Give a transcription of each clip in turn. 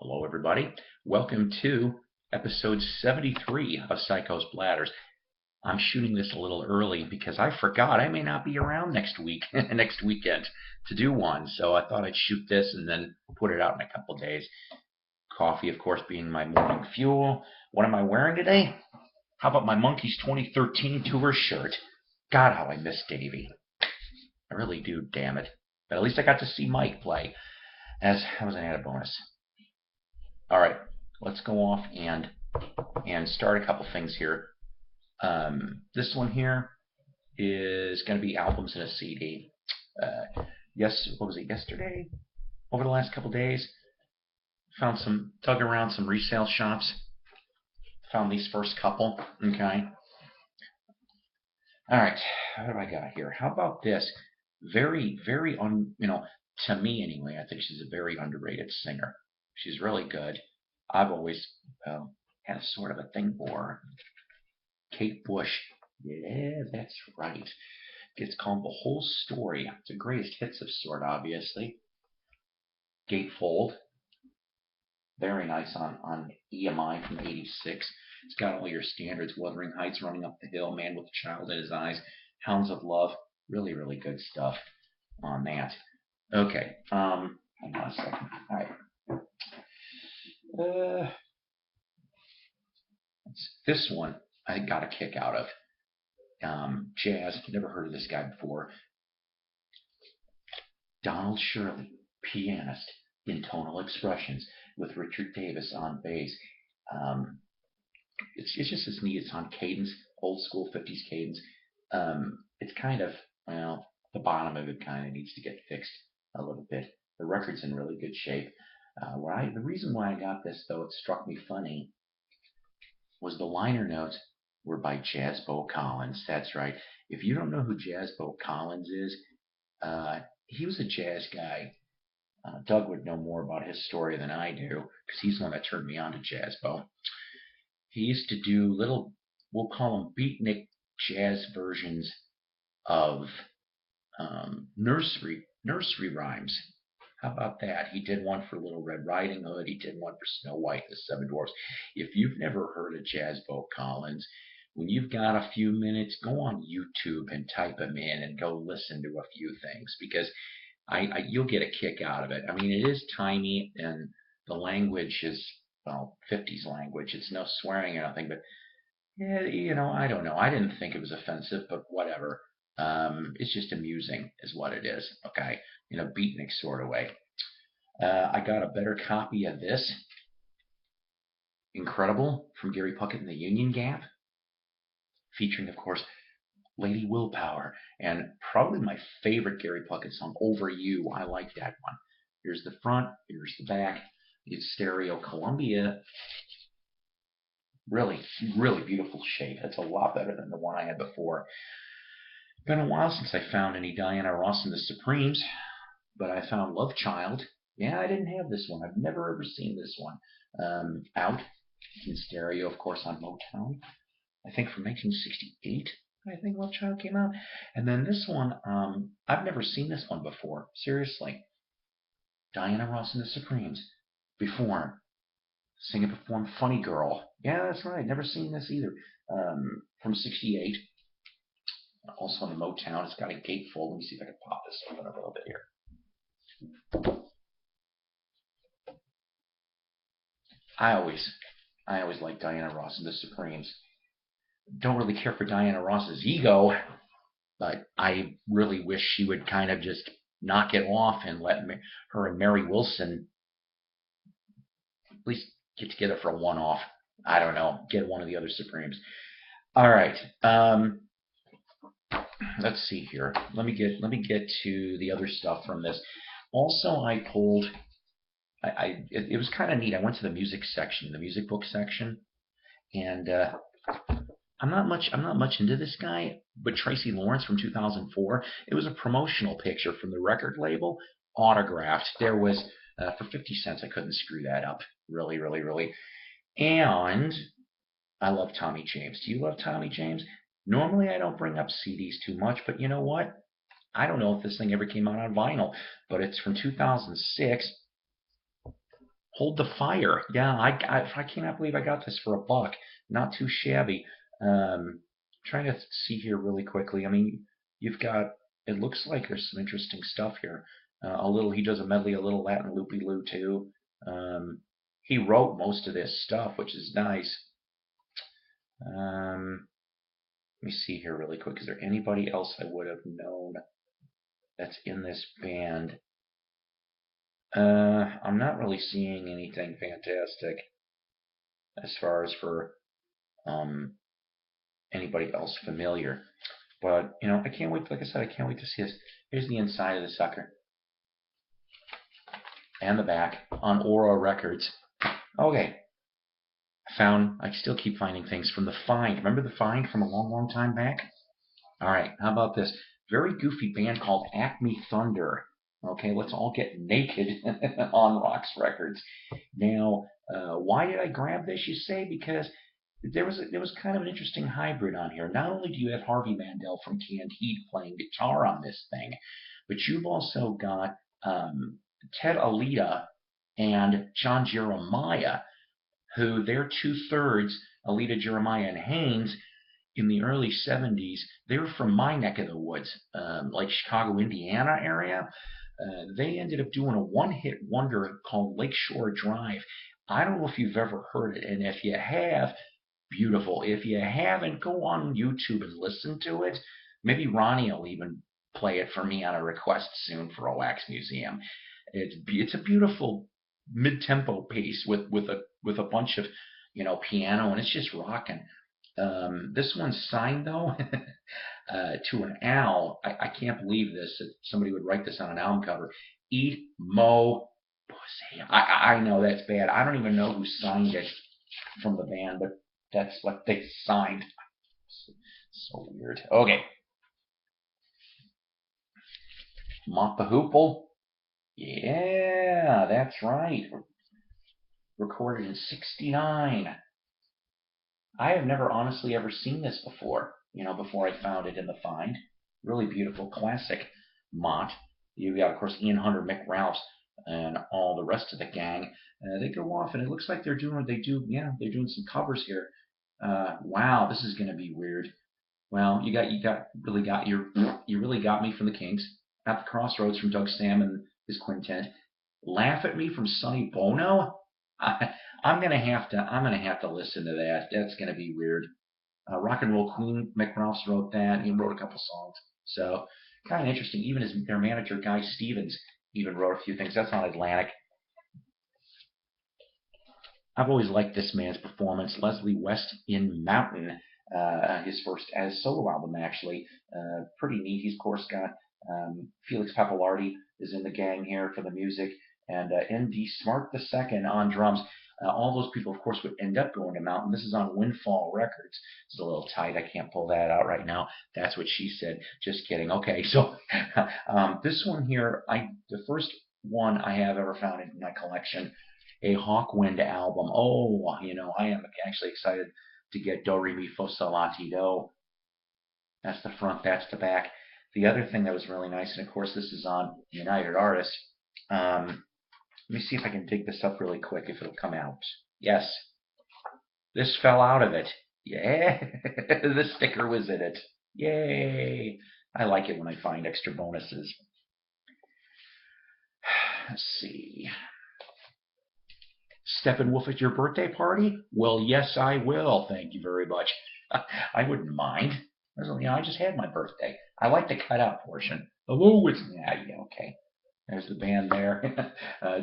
Hello, everybody. Welcome to episode 73 of Psycho's Platters. I'm shooting this a little early because I forgot I may not be around next week, next weekend, to do one. So I thought I'd shoot this and then put it out in a couple days. Coffee, of course, being my morning fuel. What am I wearing today? How about my Monkeys 2013 tour shirt? God, how I miss Davey. I really do, damn it. But at least I got to see Mike play as an added bonus. All right, let's go off and start a couple things here. This one here is going to be albums in a CD. What was it, yesterday? Over the last couple days, dug around some resale shops. Found these first couple. Okay. All right, what do I got here? How about this? Very, very to me anyway, I think she's a very underrated singer. She's really good. I've always had a sort of a thing for her. Kate Bush. Yeah, that's right. It's called The Whole Story. It's a greatest hits of sort, obviously. Gatefold. Very nice on EMI from '86. It's got all your standards. Wuthering Heights, Running Up the Hill, Man with a Child in His Eyes, Hounds of Love. Really, really good stuff on that. Okay. Hang on a second. All right. This one I got a kick out of. Jazz. Never heard of this guy before. Donald Shirley, pianist in Tonal Expressions with Richard Davis on bass. It's just as neat. It's on cadence, old school 50s cadence. It's kind of, the bottom of it kind of needs to get fixed a little bit. The record's in really good shape. The reason why I got this, though, it struck me funny, was the liner notes were by Jazzbo Collins. That's right. If you don't know who Jazzbo Collins is, he was a jazz guy. Doug would know more about his story than I do because he's the one that turned me on to Jazzbo. He used to do little, we'll call them beatnik jazz versions of nursery rhymes. How about that? He did one for Little Red Riding Hood. He did one for Snow White and the Seven Dwarfs. If you've never heard of Jazzbo Collins, when you've got a few minutes, go on YouTube and type him in and go listen to a few things because you'll get a kick out of it. I mean, it is tiny and the language is, 50s language. It's no swearing or nothing, but yeah, I don't know. I didn't think it was offensive, but whatever. It's just amusing is what it is. Okay. In a beatnik sort of way. I got a better copy of this. Incredible from Gary Puckett and the Union Gap. Featuring, of course, Lady Willpower. And probably my favorite Gary Puckett song, Over You. I like that one. Here's the front. Here's the back. It's stereo Columbia. Really, really beautiful shape. That's a lot better than the one I had before. Been a while since I found any Diana Ross and the Supremes, but I found Love Child. Yeah, I didn't have this one. I've never ever seen this one. Out in stereo, of course, on Motown. I think from 1968. I think Love Child came out. And then this one, I've never seen this one before. Seriously. Diana Ross and the Supremes. Before. Sing and perform Funny Girl. Yeah, that's right. Never seen this either. From '68. Also on the Motown. It's got a gatefold. Let me see if I can pop this open a little bit here. I always liked Diana Ross and the Supremes. Don't really care for Diana Ross's ego, but I really wish she would kind of just knock it off and let her and Mary Wilson at least get together for a one-off. I don't know, get one of the other Supremes. All right. Let's see here. Let me get to the other stuff from this. Also, I pulled. It was kind of neat. I went to the music section, the music book section, and I'm not much into this guy, but Tracy Lawrence from 2004. It was a promotional picture from the record label, autographed. There was for 50 cents. I couldn't screw that up. Really, really, really. And I love Tommy James. Do you love Tommy James? Normally, I don't bring up CDs too much, but you know what? I don't know if this thing ever came out on vinyl, but it's from 2006. Hold the Fire. Yeah, I cannot believe I got this for $1. Not too shabby. Trying to see here really quickly. I mean, you've got. It looks like there's some interesting stuff here. A little. He does a medley, a little Latin loopy loo too. Um, he wrote most of this stuff, which is nice. Let me see here really quick. Is there anybody else I would have known that's in this band? I'm not really seeing anything fantastic as far as for um, anybody else familiar. But I can't wait. Like I said, I can't wait to see this. Here's the inside of the sucker and the back on Aura Records. Okay, I still keep finding things from the Find. Remember the Find from a long, long time back? All right, how about this? Very goofy band called Acme Thunder. Okay, let's all get naked on Rocks Records. Now, why did I grab this? You say because there was kind of an interesting hybrid on here. Not only do you have Harvey Mandel from Canned Heat playing guitar on this thing, but you've also got Ted Alita and John Jeremiah, who they're two-thirds, Alita, Jeremiah, and Haynes, in the early 70s, they were from my neck of the woods, like Chicago, Indiana area. They ended up doing a one-hit wonder called Lakeshore Drive. I don't know if you've ever heard it, and if you have, beautiful. If you haven't, go on YouTube and listen to it. Maybe Ronnie will even play it for me on a request soon for a wax museum. It's a beautiful mid-tempo piece with a bunch of piano, and it's just rocking. This one's signed though to an Al. I can't believe this. That somebody would write this on an album cover. Eat Mo Pussy. I know that's bad. I don't even know who signed it from the band, but that's what they signed. So weird. Okay. Mott the Hoople. Yeah, that's right. Recorded in '69. I have never honestly ever seen this before, before I found it in the Find. Really beautiful, classic Mott. You got, of course, Ian Hunter, Mick Ralphs, and all the rest of the gang. They go off, and it looks like they're doing what they do. Yeah, they're doing some covers here. Wow, this is going to be weird. Well, you really got me from the Kinks. At the Crossroads from Doug Sam and his quintet. Laugh at Me from Sonny Bono. I'm gonna have to listen to that. That's gonna be weird. Rock and Roll Queen, Mick Ralphs wrote that. He wrote a couple songs, so kind of interesting. Even their manager Guy Stevens even wrote a few things. That's on Atlantic. I've always liked this man's performance. Leslie West in Mountain, his first as solo album actually, pretty neat. He's of course got Felix Pappalardi is in the gang here for the music, and N.D. Smart II on drums. All those people, of course, would end up going to Mountain. This is on Windfall Records. It's a little tight. I can't pull that out right now. That's what she said. Just kidding. Okay, so this one here, the first one I have ever found in my collection, a Hawkwind album. Oh, I am actually excited to get Do Re Mi Fo Sol La Ti Do. That's the front. That's the back. The other thing that was really nice, and of course this is on United Artists. Let me see if I can dig this up really quick, if it'll come out. Yes. This fell out of it. Yeah. The sticker was in it. Yay. I like it when I find extra bonuses. Let's see. Steppenwolf at your birthday party? Well, yes, I will. Thank you very much. I wouldn't mind. I just had my birthday. I like the cutout portion. Hello, it's yeah, okay. There's the band there.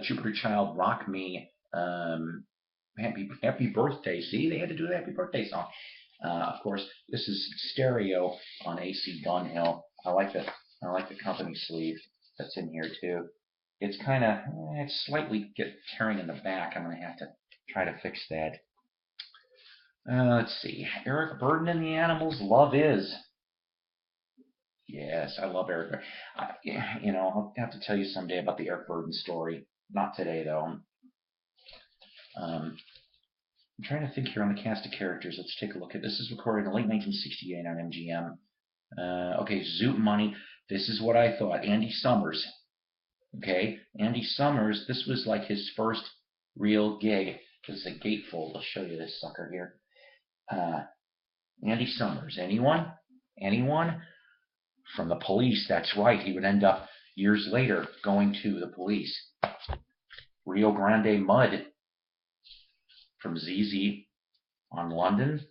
Jupiter Child, Rock Me. Happy birthday. See, they had to do the happy birthday song. Of course, this is stereo on AC Dunhill. I like the company sleeve that's in here too. It's kind of it's slightly tearing in the back. I'm gonna have to try to fix that. Let's see. Eric Burden and the Animals. Love Is. Yes, I love Eric. I'll have to tell you someday about the Eric Burden story. Not today, though. I'm trying to think here on the cast of characters. Let's take a look at this. Is recorded in late 1968 on MGM. Okay, Zoot Money. This is what I thought. Andy Summers. Okay, Andy Summers. This was like his first Real gig. This is a gatefold. I'll show you this sucker here. Andy Summers. Anyone? Anyone? From the police. That's right. He would end up years later going to the police. Rio Grande Mud from ZZ on London.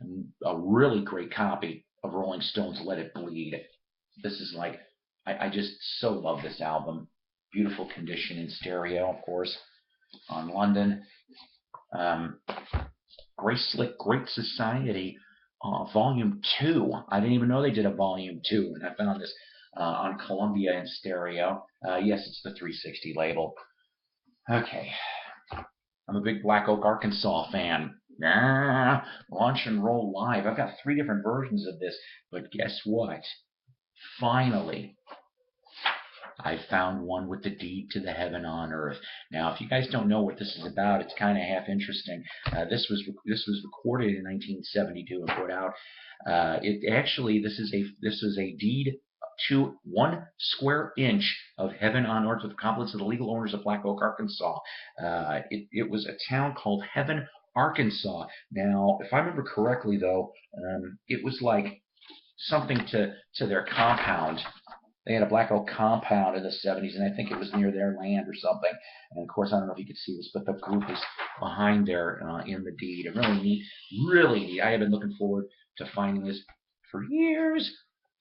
And a really great copy of Rolling Stone's Let It Bleed. This is like, I just so love this album. Beautiful condition in stereo, of course, on London. Great Slick, Great Society, Volume 2. I didn't even know they did a Volume 2, and I found this on Columbia in stereo. Yes, it's the 360 label. Okay. I'm a big Black Oak, Arkansas fan. Launch and Roll Live. I've got 3 different versions of this, but guess what? Finally, I found one with the deed to the heaven on earth. Now, if you guys don't know what this is about, it's kind of half interesting. This was recorded in 1972 and put out. This is a deed to 1 square inch of heaven on earth with compliments of the legal owners of Black Oak, Arkansas. It was a town called Heaven, Arkansas. Now, if I remember correctly, though, it was like something to their compound. They had a Black Oak compound in the 70s, and I think it was near their land or something. And of course, I don't know if you could see this, but the group is behind there in the deed. Really neat, really neat. I have been looking forward to finding this for years.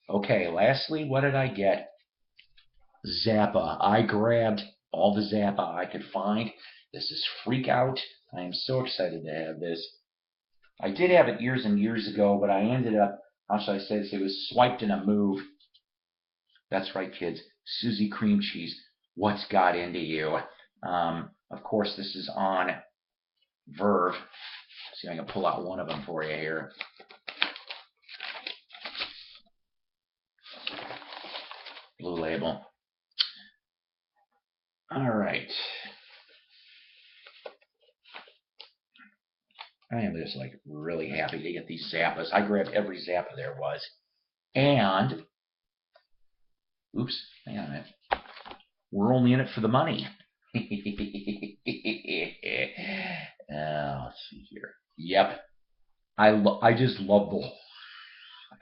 Okay, lastly, what did I get? Zappa. I grabbed all the Zappa I could find. This is Freak Out. I am so excited to have this. I did have it years and years ago, but I ended up, how shall I say this, it was swiped in a move. That's right, kids. Susie Cream Cheese. What's got into you? Of course, this is on Verve. Let's see if I can pull out one of them for you here. Blue label. All right. I am just like really happy to get these Zappas. I grabbed every Zappa there was. And, oops, hang on a minute. We're only in it for the money. Let's see here. Yep. I just love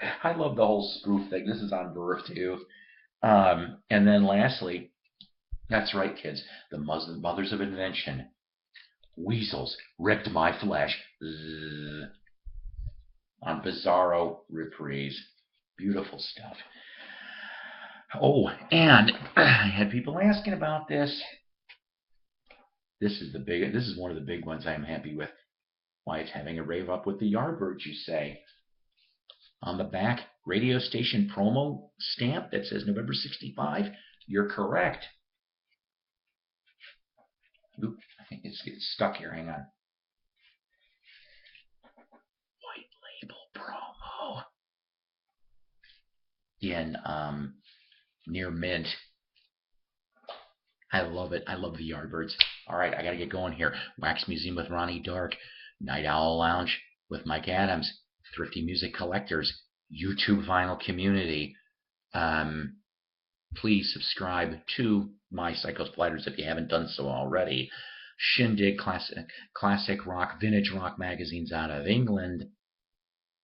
the whole spoof thing. This is on Verve too. And then lastly, that's right, kids. The mothers of invention. Weasels ripped my flesh. On Bizarro Reprise. Beautiful stuff. Oh, and I had people asking about this. This is one of the big ones I'm happy with. Why, it's having a rave up with the Yardbirds, you say. On the back, radio station promo stamp that says November 65. You're correct. Oop, I think it's stuck here. Hang on. White label promo. In near mint. I love it. I love the Yardbirds. All right, I got to get going here. Wax Museum with Ronnie Dark. Night Owl Lounge with Mike Adams. Thrifty Music Collectors. YouTube Vinyl Community. Please subscribe to my Psycho's Platters if you haven't done so already. Shindig, classic rock, vintage rock magazines out of England.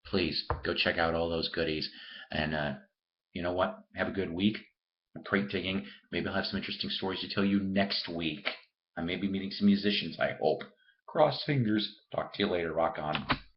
Please go check out all those goodies. And you know what? Have a good week. Crate digging. Maybe I'll have some interesting stories to tell you next week. I may be meeting some musicians, I hope. Cross fingers. Talk to you later. Rock on.